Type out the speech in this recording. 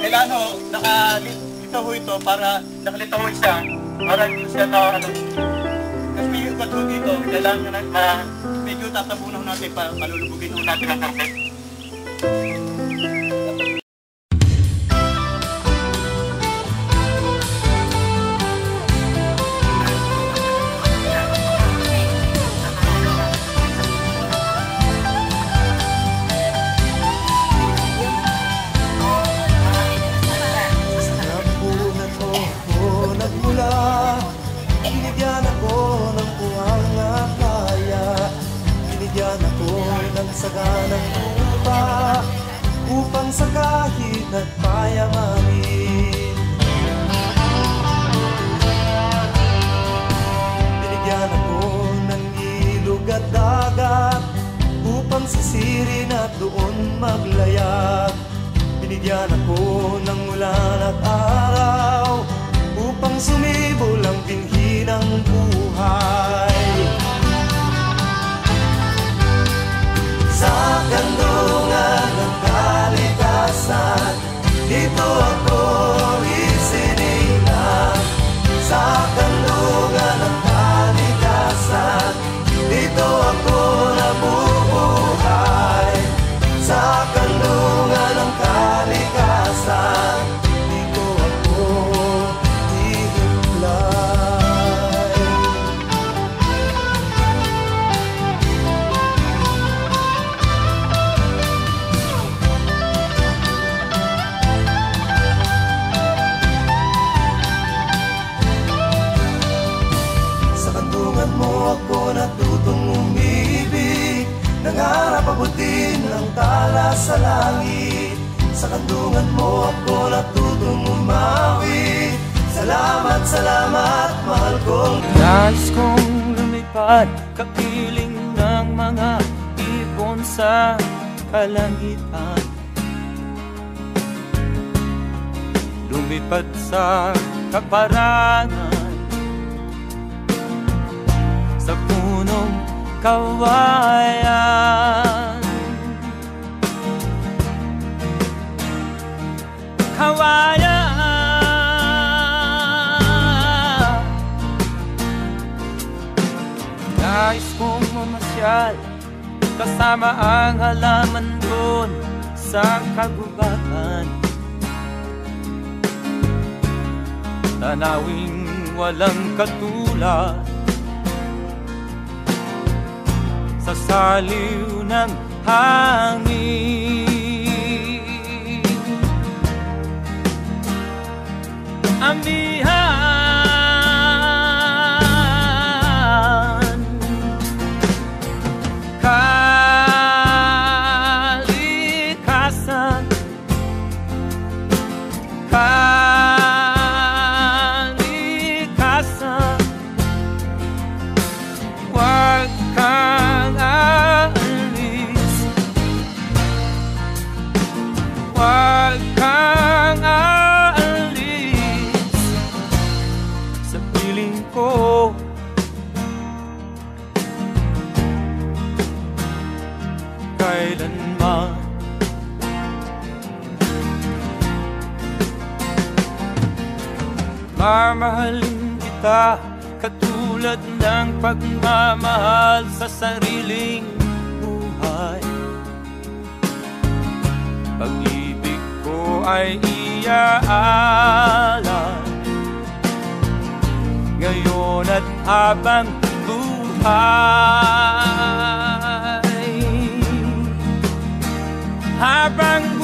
Kailangan ho, nakalito ho ito para nakalito ho siya para hindi siya na ano. Kasi may ugat ho dito, kailangan na medyo tatabunan natin palulubugin ho natin ang karpet. Saganang lupa upang sa kahit at payamanin. Binigyan ako ng ilog at dagat upang sisirin at doon maglayag. Binigyan ako ng ulan at araw upang sumibol ang binhi ng buhay. Sa kandungan ng kalikasan, dito ako isinilang. Sa kandungan ng kalikasan, dito ako nabubuhay. Sa kandungan ng kalikasan, dito ako ihiplay. Ako natutong umibig, nangarap abutin ang tala sa langit. Sa kandungan mo ako natutong umawi. Salamat, salamat, mahal kong. Nais kong lumipad, kapiling ng mga ibon sa kalangitan. Lumipad sa kaparangan, sa punong kawayan. Kawayan. Nais kong mamasyal kasama ang halaman doon sa kagubatan. Tanawing walang katulad sa saliw ng hangin. Amihan, kalikasan, kalikasan, huwag kang aalis, huwag kang aalis sa piling ko. Kailanman mamahalin kita katulad ng pagmamahal sa sariling buhay. Pag-ibig ko ay iaalay ngayon at habang buhay. Habang